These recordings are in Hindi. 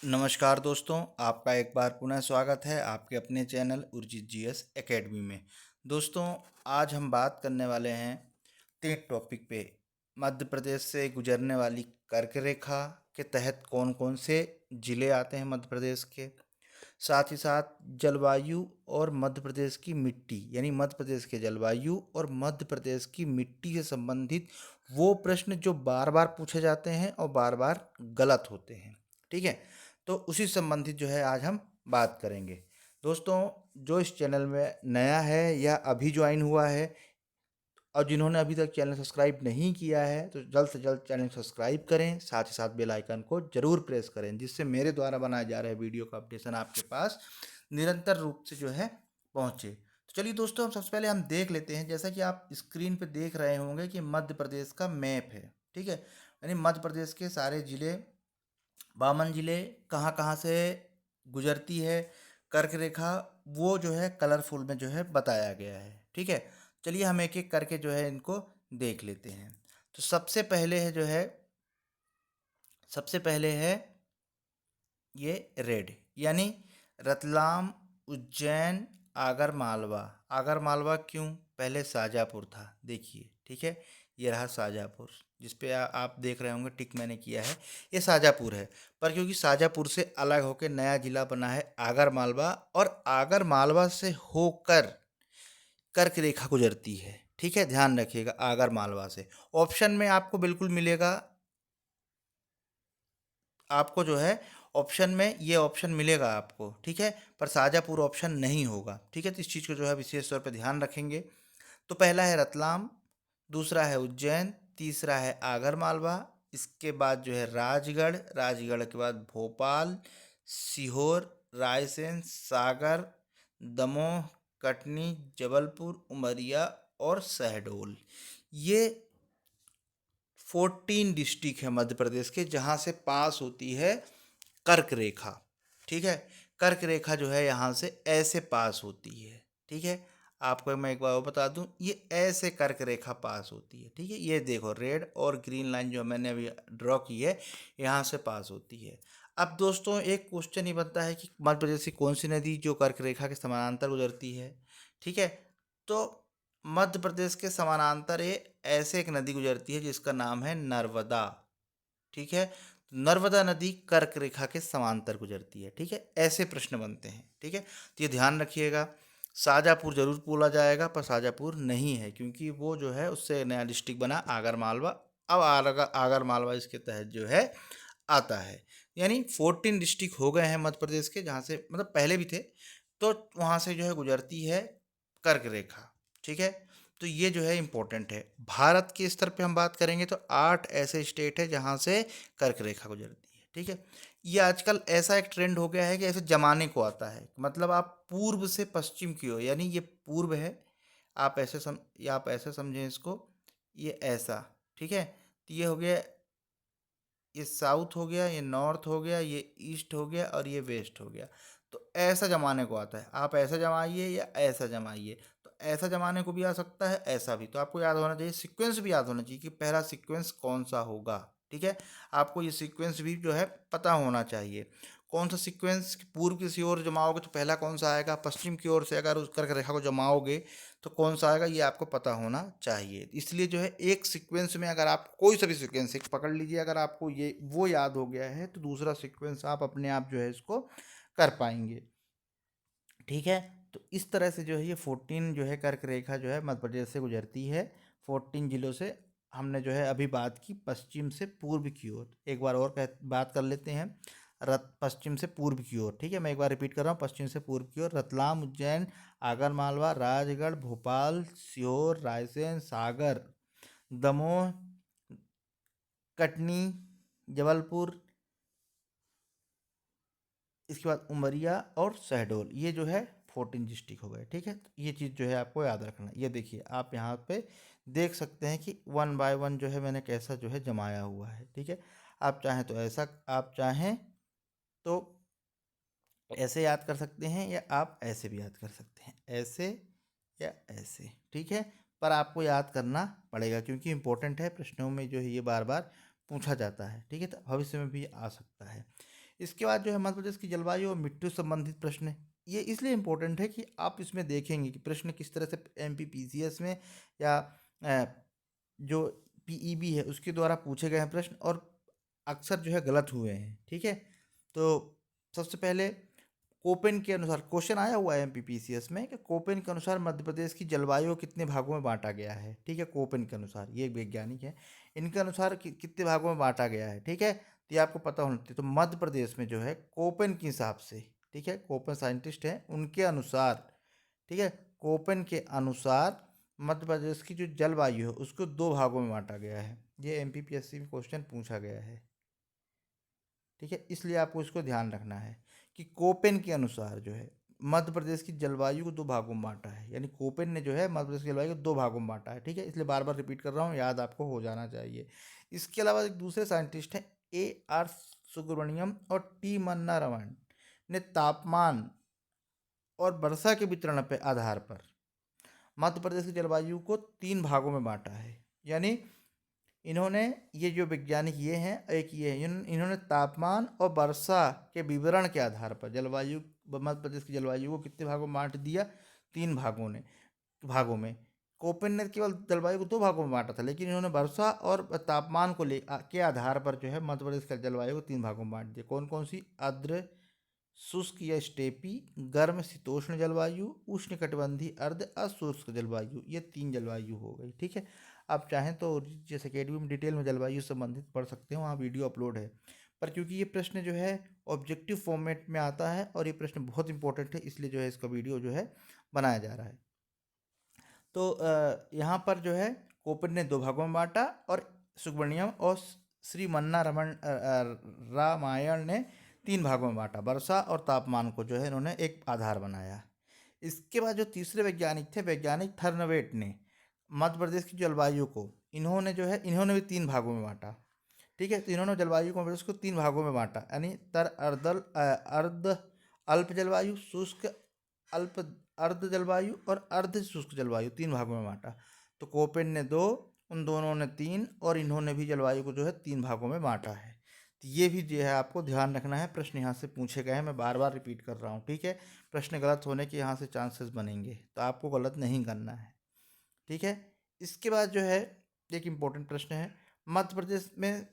नमस्कार दोस्तों, आपका एक बार पुनः स्वागत है आपके अपने चैनल उर्जित जीएस एकेडमी में। दोस्तों, आज हम बात करने वाले हैं तीन टॉपिक पे। मध्य प्रदेश से गुजरने वाली कर्क रेखा के तहत कौन कौन से जिले आते हैं मध्य प्रदेश के, साथ ही साथ जलवायु और मध्य प्रदेश की मिट्टी, यानी मध्य प्रदेश के जलवायु और मध्य प्रदेश की मिट्टी से संबंधित वो प्रश्न जो बार बार पूछे जाते हैं और बार बार गलत होते हैं। ठीक है, तो उसी संबंधित जो है आज हम बात करेंगे। दोस्तों, जो इस चैनल में नया है या अभी ज्वाइन हुआ है और जिन्होंने अभी तक चैनल सब्सक्राइब नहीं किया है तो जल्द से जल्द चैनल सब्सक्राइब करें, साथ ही साथ बेल आइकन को जरूर प्रेस करें, जिससे मेरे द्वारा बनाए जा रहे वीडियो का अपडेशन आपके पास निरंतर रूप से जो है पहुंचे। तो चलिए दोस्तों, हम सबसे पहले हम देख लेते हैं। जैसा कि आप स्क्रीन पे देख रहे होंगे कि मध्य प्रदेश का मैप है। ठीक है, यानी मध्य प्रदेश के सारे जिले, 52 जिले कहाँ कहाँ से गुजरती है कर्क रेखा, वो जो है कलरफुल में जो है बताया गया है। ठीक है, चलिए हम एक एक करके जो है इनको देख लेते हैं। तो सबसे पहले है ये रेड, यानी रतलाम, उज्जैन, आगर मालवा। आगर मालवा क्यों? पहले शाजापुर था, देखिए। ठीक है, ये रहा शाजापुर, जिस पे आप देख रहे होंगे टिक मैंने किया है, ये शाजापुर है। पर क्योंकि शाजापुर से अलग होकर नया जिला बना है आगर मालवा, और आगर मालवा से होकर कर्क रेखा गुजरती है। ठीक है, ध्यान रखिएगा, आगर मालवा से। ऑप्शन में आपको बिल्कुल मिलेगा, आपको जो है ऑप्शन में ये ऑप्शन मिलेगा आपको। ठीक है, पर शाजापुर ऑप्शन नहीं होगा। ठीक है, तो इस चीज़ को जो है विशेष तौर पे ध्यान रखेंगे। तो पहला है रतलाम, दूसरा है उज्जैन, तीसरा है आगर मालवा, इसके बाद जो है राजगढ़, राजगढ़ के बाद भोपाल, सीहोर, रायसेन, सागर, दमोह, कटनी, जबलपुर, उमरिया और शहडोल। ये 14 डिस्ट्रिक्ट है मध्य प्रदेश के जहाँ से पास होती है कर्क रेखा। ठीक है, कर्क रेखा जो है यहाँ से ऐसे पास होती है। ठीक है, आपको मैं एक बार और बता दूं, ये ऐसे कर्क रेखा पास होती है। ठीक है, ये देखो रेड और ग्रीन लाइन जो मैंने अभी ड्रॉ की है, यहाँ से पास होती है। अब दोस्तों, एक क्वेश्चन ही बनता है कि मध्य प्रदेश की कौन सी नदी जो कर्क रेखा के समानांतर गुजरती है। ठीक है, तो मध्य प्रदेश के समानांतर ऐसे एक नदी गुजरती है जिसका नाम है नर्मदा। ठीक है, नर्मदा नदी कर्क रेखा के समांतर गुजरती है। ठीक है, ऐसे प्रश्न बनते हैं। ठीक है, तो ये ध्यान रखिएगा। शाजापुर जरूर बोला जाएगा, पर शाजापुर नहीं है, क्योंकि वो जो है उससे नया डिस्ट्रिक्ट बना आगर मालवा। अब आगर मालवा इसके तहत जो है आता है। यानी 14 डिस्ट्रिक्ट हो गए हैं मध्य प्रदेश के, जहाँ से मतलब पहले भी थे, तो वहाँ से जो है गुजरती है कर्क रेखा। ठीक है, तो ये जो है इम्पोर्टेंट है। भारत के स्तर पे हम बात करेंगे तो 8 ऐसे स्टेट है जहाँ से कर्क रेखा गुजरती है। ठीक है, ये आजकल ऐसा एक ट्रेंड हो गया है कि ऐसे जमाने को आता है, मतलब आप पूर्व से पश्चिम की ओर, यानी ये पूर्व है, आप ऐसे समझें इसको, ये ऐसा। ठीक है, तो ये हो गया, ये साउथ हो गया, ये नॉर्थ हो गया, ये ईस्ट हो गया और ये वेस्ट हो गया। तो ऐसा जमाने को आता है, आप ऐसा जमाइए या ऐसा जमाइए। तो ऐसा जमाने को भी आ सकता है, ऐसा भी। तो आपको याद होना चाहिए, सीक्वेंस भी याद होना चाहिए कि पहला सीक्वेंस कौन सा होगा। ठीक है, आपको ये सीक्वेंस भी जो है पता होना चाहिए। कौन सा सीक्वेंस, पूर्व की ओर जमाओगे तो पहला कौन सा आएगा, पश्चिम की ओर से अगर उस कर्क रेखा को जमाओगे तो कौन सा आएगा, ये आपको पता होना चाहिए। इसलिए जो है एक सीक्वेंस में अगर आप कोई सा भी सीक्वेंस एक पकड़ लीजिए, अगर आपको ये वो याद हो गया है तो दूसरा सीक्वेंस आप अपने आप जो है इसको कर पाएंगे। ठीक है, तो इस तरह से जो है ये 14 जो है कर्क रेखा जो है मध्य प्रदेश से गुजरती है। 14 जिलों से हमने जो है अभी बात की पश्चिम से पूर्व की ओर। एक बार और बात कर लेते हैं, पश्चिम से पूर्व की ओर। ठीक है, मैं एक बार रिपीट कर रहा हूँ, पश्चिम से पूर्व की ओर रतलाम, उज्जैन, आगर मालवा, राजगढ़, भोपाल, सीहोर, रायसेन, सागर, दमोह, कटनी, जबलपुर, इसके बाद उमरिया और शहडोल। ये जो है 14 डिस्ट्रिक्ट हो गए। ठीक है, तो ये चीज़ जो है आपको याद रखना है। ये देखिए, आप यहाँ पे देख सकते हैं कि वन बाय वन जो है मैंने कैसा जो है जमाया हुआ है। ठीक है, आप चाहें तो ऐसा, आप चाहें तो ऐसे याद कर सकते हैं, या आप ऐसे भी याद कर सकते हैं, ऐसे या ऐसे। ठीक है, पर आपको याद करना पड़ेगा क्योंकि इंपॉर्टेंट है, प्रश्नों में जो है ये बार बार पूछा जाता है। ठीक है, तो भविष्य में भी आ सकता है। इसके बाद जो है मध्य प्रदेश की जलवायु और मिट्टी से संबंधित प्रश्न है। ये इसलिए इम्पोर्टेंट है कि आप इसमें देखेंगे कि प्रश्न किस तरह से एमपीपीसीएस में या जो पीईबी है उसके द्वारा पूछे गए हैं प्रश्न और अक्सर जो है गलत हुए हैं। ठीक है, तो सबसे पहले कोपेन के अनुसार क्वेश्चन आया हुआ है एमपीपीसीएस में कि कोपेन के अनुसार मध्य प्रदेश की जलवायु को कितने भागों में बांटा गया है। ठीक है, कोपेन के अनुसार, ये एक वैज्ञानिक है, इनके अनुसार कितने भागों में बांटा गया है। ठीक है, तो ये आपको पता होना चाहिए। तो मध्य प्रदेश में जो है कोपेन के हिसाब से, ठीक है, कोपेन साइंटिस्ट हैं उनके अनुसार, ठीक है, कोपेन के अनुसार मध्य प्रदेश की जो जलवायु है उसको 2 भागों में बांटा गया है। ये एमपीपीएससी में क्वेश्चन पूछा गया है। ठीक है, इसलिए आपको इसको ध्यान रखना है कि कोपेन के अनुसार जो है मध्य प्रदेश की जलवायु को 2 भागों में बांटा है। यानी कोपेन ने जो है मध्य प्रदेश की जलवायु को 2 भागों में बांटा है। ठीक है, इसलिए बार बार रिपीट कर रहा हूँ, याद आपको हो जाना चाहिए। इसके अलावा एक दूसरे साइंटिस्ट हैं AR सुब्रमण्यम और T मन्ना रमन ने तापमान और वर्षा के वितरण पे आधार पर मध्य प्रदेश की जलवायु को 3 भागों में बांटा है। यानी इन्होंने, ये जो वैज्ञानिक ये हैं, एक ये है, इन्होंने तापमान और वर्षा के विवरण के आधार पर जलवायु, मध्य प्रदेश की जलवायु को कितने भागों में बांट दिया, 3 भागों में। कोपेन ने केवल जलवायु को 2 भागों में बांटा था, लेकिन इन्होंने वर्षा और तापमान को के आधार पर जो है मध्य प्रदेश की जलवायु को 3 भागों में बांट दिया। कौन कौन सी? आर्द्र शुष्क या स्टेपी, गर्म शीतोष्ण जलवायु, उष्णकटिबंधीय अर्ध अशुष्क जलवायु, ये 3 जलवायु हो गई। ठीक है, आप चाहें तो जैसे अकेडमी में डिटेल में जलवायु संबंधित पढ़ सकते हैं, वहाँ वीडियो अपलोड है। पर क्योंकि ये प्रश्न जो है ऑब्जेक्टिव फॉर्मेट में आता है और ये प्रश्न बहुत इंपॉर्टेंट है, इसलिए जो है इसका वीडियो जो है बनाया जा रहा है। तो यहाँ पर जो है कोपेन ने 2 भागों में बांटा और सुब्रमण्यम और श्री मन्ना रमन रामायण ने 3 भागों में बांटा। वर्षा और तापमान को जो है इन्होंने एक आधार बनाया। इसके बाद जो तीसरे वैज्ञानिक थे, वैज्ञानिक थर्नवेट ने मध्य प्रदेश की जलवायु को, इन्होंने भी 3 भागों में बांटा। ठीक है, तो इन्होंने जलवायु को प्रदेश को 3 भागों में बांटा, यानी अर्ध अल्प जलवायु, शुष्क अल्प अर्ध जलवायु और अर्ध शुष्क जलवायु, 3 भागों में बांटा। तो कोपेन ने 2, उन दोनों ने 3 और इन्होंने भी जलवायु को जो है 3 भागों में बांटा है। तो ये भी जो है आपको ध्यान रखना है, प्रश्न यहाँ से पूछे गए हैं, मैं बार बार रिपीट कर रहा हूँ। ठीक है, प्रश्न गलत होने के यहाँ से चांसेस बनेंगे, तो आपको गलत नहीं करना है। ठीक है, इसके बाद जो है एक इम्पोर्टेंट प्रश्न है, मध्य प्रदेश में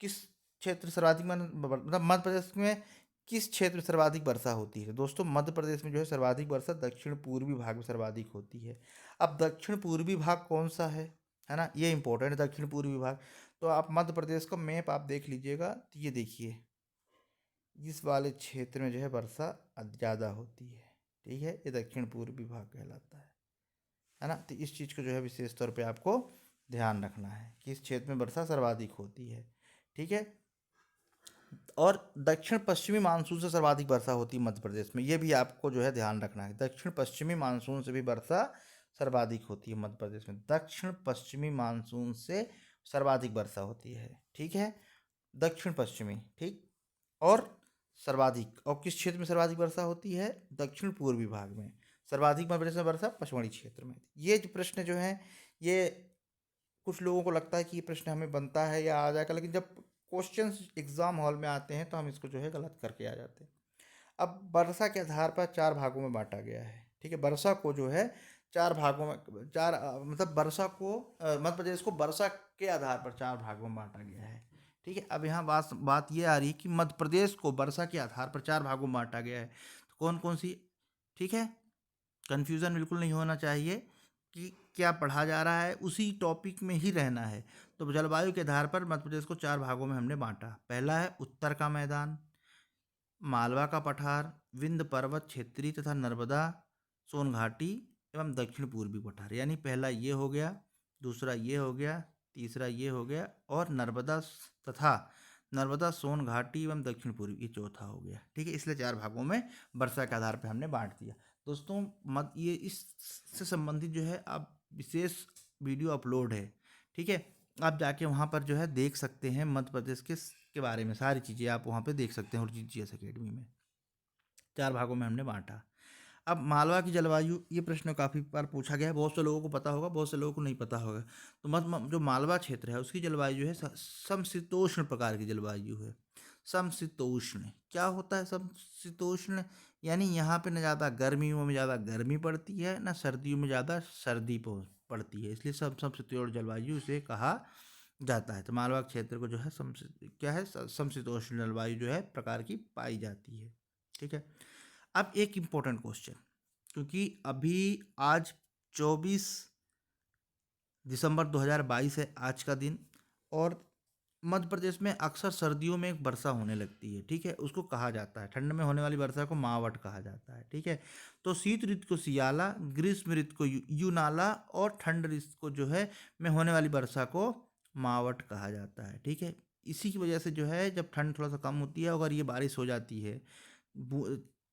किस क्षेत्र सर्वाधिक, मतलब मध्य प्रदेश में किस क्षेत्र में सर्वाधिक वर्षा होती है? दोस्तों, मध्य प्रदेश में जो है सर्वाधिक वर्षा दक्षिण पूर्वी भाग में सर्वाधिक होती है। अब दक्षिण पूर्वी भाग कौन सा है ना, ये इंपॉर्टेंट है, दक्षिण पूर्वी भाग। तो आप मध्य प्रदेश का मैप आप देख लीजिएगा, तो ये देखिए, इस वाले क्षेत्र में जो है वर्षा ज़्यादा होती है। ठीक है, ये दक्षिण पूर्वी भाग कहलाता है ना। तो इस चीज़ को जो है विशेष तौर पे आपको ध्यान रखना है कि इस क्षेत्र में वर्षा सर्वाधिक होती है। ठीक है, और दक्षिण पश्चिमी मानसून से सर्वाधिक वर्षा होती है मध्य प्रदेश में, ये भी आपको जो है ध्यान रखना है। दक्षिण पश्चिमी मानसून से भी वर्षा सर्वाधिक होती है मध्य प्रदेश में, दक्षिण पश्चिमी मानसून से सर्वाधिक वर्षा होती है। ठीक है, दक्षिण पश्चिमी, ठीक, और सर्वाधिक, और किस क्षेत्र में सर्वाधिक वर्षा होती है? दक्षिण पूर्वी भाग में। सर्वाधिक मध्य प्रदेश में वर्षा पचमढ़ी क्षेत्र में। ये जो प्रश्न जो है, ये कुछ लोगों को लगता है कि ये प्रश्न हमें बनता है या आ जाएगा, लेकिन जब क्वेश्चंस एग्जाम हॉल में आते हैं तो हम इसको जो है गलत करके आ जाते हैं। अब वर्षा के आधार पर 4 भागों में बांटा गया है। ठीक है, वर्षा को जो है 4 भागों में, मतलब वर्षा को, मध्य प्रदेश को वर्षा के आधार पर 4 भागों में बांटा गया है। ठीक है, अब यहाँ बात ये आ रही है कि मध्य प्रदेश को वर्षा के आधार पर 4 भागों में बांटा गया है, तो कौन कौन सी? ठीक है, कन्फ्यूज़न बिल्कुल नहीं होना चाहिए कि क्या पढ़ा जा रहा है, उसी टॉपिक में ही रहना है। तो जलवायु के आधार पर मध्य प्रदेश को 4 भागों में हमने बांटा। पहला है उत्तर का मैदान, मालवा का पठार, विंध्य पर्वत क्षेत्रीय तथा नर्मदा सोन घाटी एवं दक्षिण पूर्वी पठार। यानी पहला ये हो गया, दूसरा ये हो गया, तीसरा ये हो गया, और नर्मदा सोन घाटी एवं दक्षिण पूर्वी, ये चौथा हो गया। ठीक है, इसलिए 4 भागों में वर्षा के आधार पर हमने बांट दिया। दोस्तों, ये इससे संबंधित जो है आप विशेष वीडियो अपलोड है। ठीक है, आप जाके वहाँ पर जो है देख सकते हैं, मध्य प्रदेश के बारे में सारी चीज़ें आप वहाँ पे देख सकते हैं और GS अकेडमी में। 4 भागों में हमने बांटा। अब मालवा की जलवायु, ये प्रश्न काफ़ी बार पूछा गया है, बहुत से लोगों को पता होगा, बहुत से लोगों को नहीं पता होगा। तो जो मालवा क्षेत्र है उसकी जलवायु जो है समशीतोष्ण प्रकार की जलवायु है। समशीतोष्ण। क्या होता है समशीतोष्ण? यानी यहाँ पे न ज़्यादा गर्मियों में ज़्यादा गर्मी पड़ती है, न सर्दियों में ज़्यादा सर्दी पड़ती है, इसलिए समशीतोष्ण जलवायु से कहा जाता है। तो मालवा क्षेत्र को जो है समशीतोष्ण जलवायु जो है प्रकार की पाई जाती है। ठीक है। अब एक इम्पोर्टेंट क्वेश्चन, क्योंकि अभी आज 24 दिसंबर 2022 है आज का दिन, और मध्य प्रदेश में अक्सर सर्दियों में एक वर्षा होने लगती है। ठीक है, उसको कहा जाता है, ठंड में होने वाली वर्षा को मावट कहा जाता है। ठीक है, तो शीत ऋतु को सियाला, ग्रीष्म ऋतु को यूनाला, और ठंड ऋतु को जो है में होने वाली वर्षा को मावट कहा जाता है। ठीक है, इसी की वजह से जो है जब ठंड थोड़ा सा कम होती है, अगर ये बारिश हो जाती है,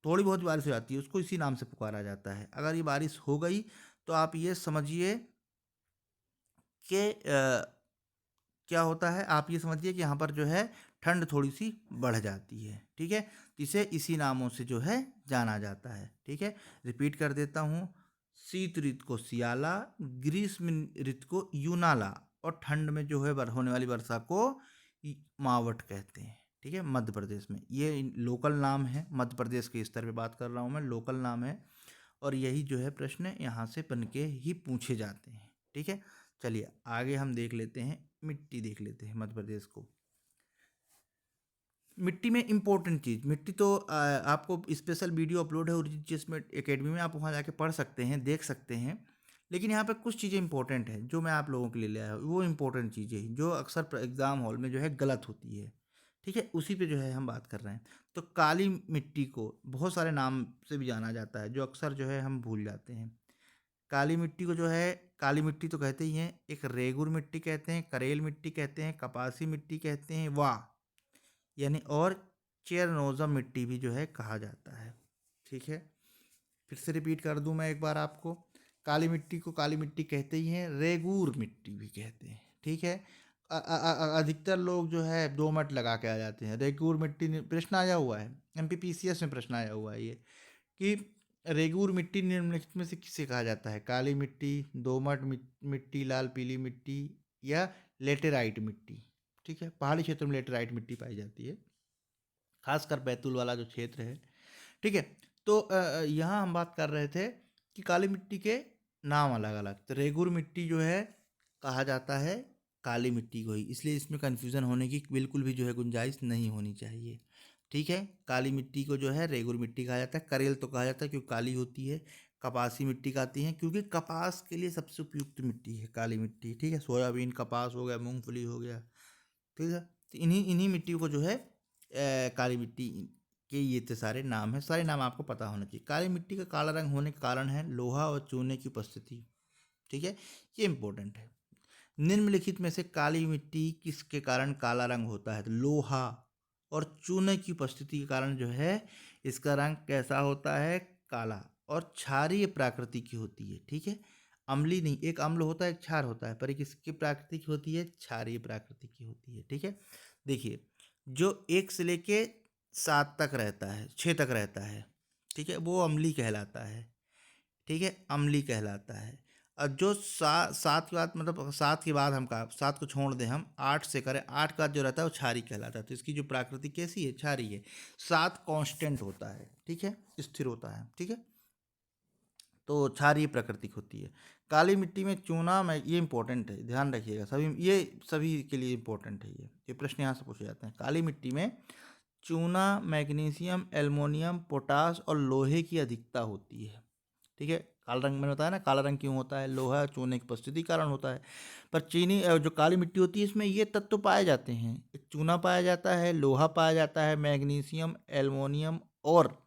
थोड़ी बहुत बारिश हो जाती है, उसको इसी नाम से पुकारा जाता है। अगर ये बारिश हो गई तो आप ये समझिए कि क्या होता है, आप ये समझिए कि यहाँ पर जो है ठंड थोड़ी सी बढ़ जाती है। ठीक है, इसे इसी नामों से जो है जाना जाता है। ठीक है, रिपीट कर देता हूँ, शीत ऋतु को सियाला, ग्रीष्म ऋतु को यूनाला, और ठंड में जो है होने वाली वर्षा को मावट कहते हैं। ठीक है, मध्य प्रदेश में ये लोकल नाम है, मध्य प्रदेश के स्तर पे बात कर रहा हूँ मैं, लोकल नाम है, और यही जो है प्रश्न यहाँ से बन के ही पूछे जाते हैं। ठीक है, चलिए आगे हम देख लेते हैं, मिट्टी देख लेते हैं मध्य प्रदेश को। मिट्टी में इम्पोर्टेंट चीज़, मिट्टी तो आपको स्पेशल वीडियो अपलोड है जिसमें एकेडमी में, आप वहाँ जाके पढ़ सकते हैं, देख सकते हैं, लेकिन यहाँ पे कुछ चीज़ें इंपॉर्टेंट हैं जो मैं आप लोगों के लिए ले आया हूँ। वो इंपॉर्टेंट चीज़ें जो अक्सर एग्ज़ाम हॉल में जो है गलत होती है। ठीक है, उसी पे जो है हम बात कर रहे हैं। तो काली मिट्टी को बहुत सारे नाम से भी जाना जाता है, जो अक्सर जो है हम भूल जाते हैं। काली मिट्टी को जो है काली मिट्टी तो कहते ही हैं, एक रेगुर मिट्टी कहते हैं, करेल मिट्टी कहते हैं, कपासी मिट्टी कहते हैं, वाह यानी, और चेरनोज़म मिट्टी भी जो है कहा जाता है। ठीक है, फिर से रिपीट कर दूं मैं एक बार आपको, काली मिट्टी को काली मिट्टी कहते ही हैं, रेगूर मिट्टी भी कहते हैं। ठीक है, अधिकतर लोग जो है दोमट लगा के आ जाते हैं। रेगूर मिट्टी प्रश्न आया हुआ है, MPPCS में प्रश्न आया हुआ है ये, कि रेगूर मिट्टी निम्नलिखित में से किसे कहा जाता है? काली मिट्टी, दोमट मिट्टी, लाल पीली मिट्टी, या लेटेराइट मिट्टी। ठीक है, पहाड़ी क्षेत्र में लेटेराइट मिट्टी पाई जाती है, खासकर बैतूल वाला जो क्षेत्र है। ठीक है, तो यहाँ हम बात कर रहे थे कि काली मिट्टी के नाम अलग अलग, तो रेगुर मिट्टी जो है कहा जाता है काली मिट्टी को ही, इसलिए इसमें कन्फ्यूज़न होने की बिल्कुल भी जो है गुंजाइश नहीं होनी चाहिए। ठीक है, काली मिट्टी को जो है रेगुर मिट्टी कहा जाता है। करेल तो कहा जाता है क्योंकि काली होती है। कपासी मिट्टी कहती हैं क्योंकि कपास के लिए सबसे उपयुक्त मिट्टी है काली मिट्टी। ठीक है, सोयाबीन, कपास हो गया, मूंगफली हो गया। ठीक है, तो इन्हीं मिट्टी को जो है काली मिट्टी के ये तो सारे नाम हैं, सारे नाम आपको पता होना चाहिए। काली मिट्टी का काला रंग होने का कारण है लोहा और चूने की उपस्थिति। ठीक है, ये इंपॉर्टेंट है। निम्नलिखित में से काली मिट्टी किसके कारण काला रंग होता है? तो लोहा और चूने की उपस्थिति के कारण जो है इसका रंग कैसा होता है? काला। और क्षारीय प्रकृति की होती है। ठीक है, अम्लीय नहीं, एक अम्ल होता है, एक क्षार होता है, पर ये किसकी प्रकृति की होती है? क्षारीय प्रकृति की होती है। ठीक है, देखिए, जो 1 से लेके 7 तक रहता है, 6 तक रहता है, ठीक है, वो अम्लीय कहलाता है। ठीक है, अम्लीय कहलाता है। और जो 7 के बाद, मतलब 7 के बाद हम 7 को छोड़ दें, हम 8 से करें, 8 का जो रहता है वो क्षारीय कहलाता है। तो इसकी जो प्रकृति कैसी है? क्षारीय है। 7 कांस्टेंट होता है। ठीक है, स्थिर होता है। ठीक है, तो क्षारीय प्रकृति होती है। काली मिट्टी में चूना, में ये इंपॉर्टेंट है, ध्यान रखिएगा, सभी के लिए इंपॉर्टेंट है। ये प्रश्न यहाँ से पूछे जाते हैं। काली मिट्टी में चूना, मैग्नीशियम, एल्युमिनियम, पोटास और लोहे की अधिकता होती है। ठीक है, काला रंग मैंने बताया ना, काला रंग क्यों होता है? लोहा और चूने की उपस्थिति कारण होता है। पर जो काली मिट्टी होती है इसमें ये तत्व पाए जाते हैं, चूना पाया जाता है, लोहा पाया जाता है, मैग्नीशियम, एल्युमिनियम और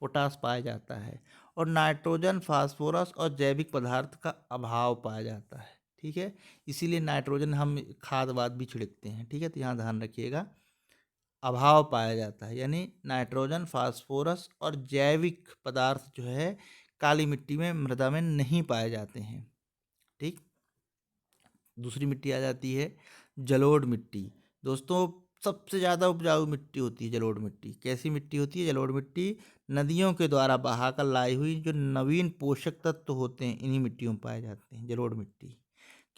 पोटास पाया जाता है, और नाइट्रोजन, फास्फोरस और जैविक पदार्थ का अभाव पाया जाता है। ठीक है, इसीलिए नाइट्रोजन हम खाद वाद भी छिड़कते हैं। ठीक है, तो यहाँ ध्यान रखिएगा, अभाव पाया जाता है, यानी नाइट्रोजन, फास्फोरस और जैविक पदार्थ जो है काली मिट्टी में, मृदा में नहीं पाए जाते हैं। ठीक, दूसरी मिट्टी आ जाती है जलोढ़ मिट्टी। दोस्तों, सबसे ज़्यादा उपजाऊ मिट्टी होती है जलोढ़ मिट्टी। कैसी मिट्टी होती है जलोढ़ मिट्टी? नदियों के द्वारा बहाकर लाई हुई जो नवीन पोषक तत्व होते हैं इन्हीं मिट्टियों में पाए जाते हैं, जलोढ़ मिट्टी।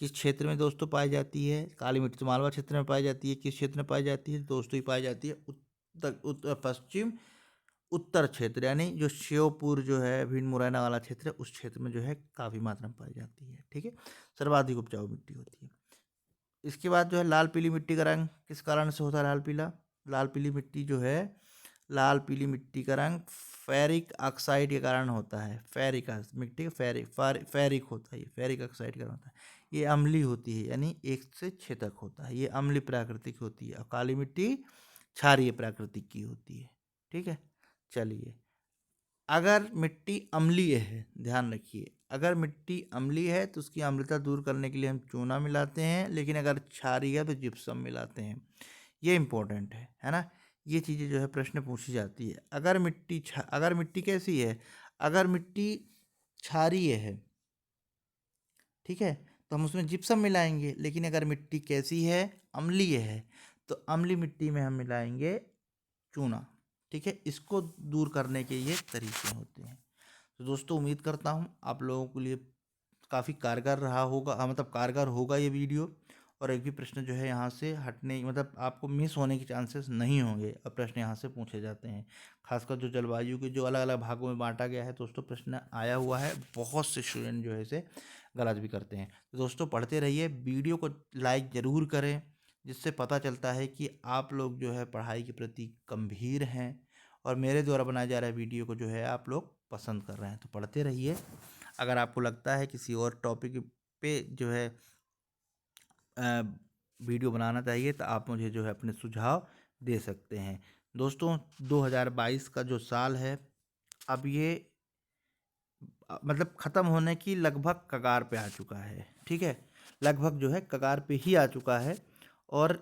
किस क्षेत्र में दोस्तों पाई जाती है? काली मिट्टी तो मालवा क्षेत्र में पाई जाती है। किस क्षेत्र में पाई जाती है दोस्तों? ये पाई जाती है उत्तर पश्चिम उत्तर क्षेत्र, यानी जो श्योपुर जो है भिंड मुरैना वाला क्षेत्र है, उस क्षेत्र में जो है काफ़ी मात्रा में पाई जाती है। ठीक है, सर्वाधिक उपजाऊ मिट्टी होती है। इसके बाद जो है लाल पीली मिट्टी का रंग किस कारण से होता है लाल पीला? लाल पीली मिट्टी जो है, लाल पीली मिट्टी का रंग फेरिक ऑक्साइड के कारण होता है। फेरिक मिट्टी का फेरिक होता है, ये फेरिक ऑक्साइड के कारण होता है। ये अम्लीय होती है, यानी 1 से 6 तक होता है। ये अम्लीय प्राकृतिक होती है। और काली मिट्टी क्षारीय प्राकृतिक की होती है। ठीक है, चलिए, अगर मिट्टी अम्लीय है, ध्यान रखिए, अगर मिट्टी अम्लीय है तो उसकी अम्लता दूर करने के लिए हम चूना मिलाते हैं, लेकिन अगर क्षारीय है तो जिप्सम मिलाते हैं। ये इम्पोर्टेंट है ना। ये चीज़ें जो है प्रश्न पूछी जाती है। अगर मिट्टी कैसी है? अगर मिट्टी क्षारीय है, ठीक है, तो हम उसमें जिप्सम मिलाएंगे। लेकिन अगर मिट्टी कैसी है? अम्लीय है, तो अम्लीय मिट्टी में हम मिलाएंगे चूना। ठीक है, इसको दूर करने के ये तरीके होते हैं। तो दोस्तों उम्मीद करता हूँ आप लोगों के लिए काफ़ी कारगर रहा होगा, मतलब कारगर होगा ये वीडियो। और एक भी प्रश्न जो है यहाँ से हटने, मतलब आपको मिस होने के चांसेस नहीं होंगे। अब प्रश्न यहाँ से पूछे जाते हैं, खासकर जो जलवायु के जो अलग अलग भागों में बांटा गया है दोस्तों, प्रश्न आया हुआ है। बहुत से स्टूडेंट जो है इसे गलत भी करते हैं। तो दोस्तों पढ़ते रहिए, वीडियो को लाइक ज़रूर करें, जिससे पता चलता है कि आप लोग जो है पढ़ाई के प्रति गंभीर हैं और मेरे द्वारा बनाए जा रहे वीडियो को जो है आप लोग पसंद कर रहे हैं। तो पढ़ते रहिए। अगर आपको लगता है किसी और टॉपिक पे जो है वीडियो बनाना चाहिए, तो आप मुझे जो है अपने सुझाव दे सकते हैं। दोस्तों 2022 का जो साल है, अब ये मतलब ख़त्म होने की लगभग कगार पे आ चुका है। ठीक है, लगभग जो है कगार पे ही आ चुका है। और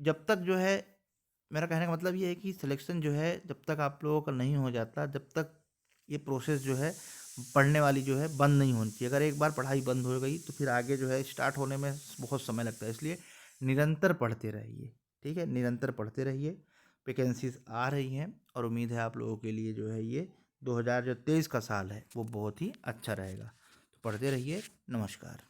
जब तक जो है, मेरा कहने का मतलब ये है कि सिलेक्शन जो है जब तक आप लोगों का नहीं हो जाता, जब तक ये प्रोसेस जो है पढ़ने वाली जो है बंद नहीं होनी चाहिए। अगर एक बार पढ़ाई बंद हो गई तो फिर आगे जो है स्टार्ट होने में बहुत समय लगता है। इसलिए निरंतर पढ़ते रहिए। ठीक है, निरंतर पढ़ते रहिए। वैकेंसीज आ रही हैं और उम्मीद है आप लोगों के लिए जो है ये 2023 का साल है वो बहुत ही अच्छा रहेगा। तो पढ़ते रहिए। नमस्कार।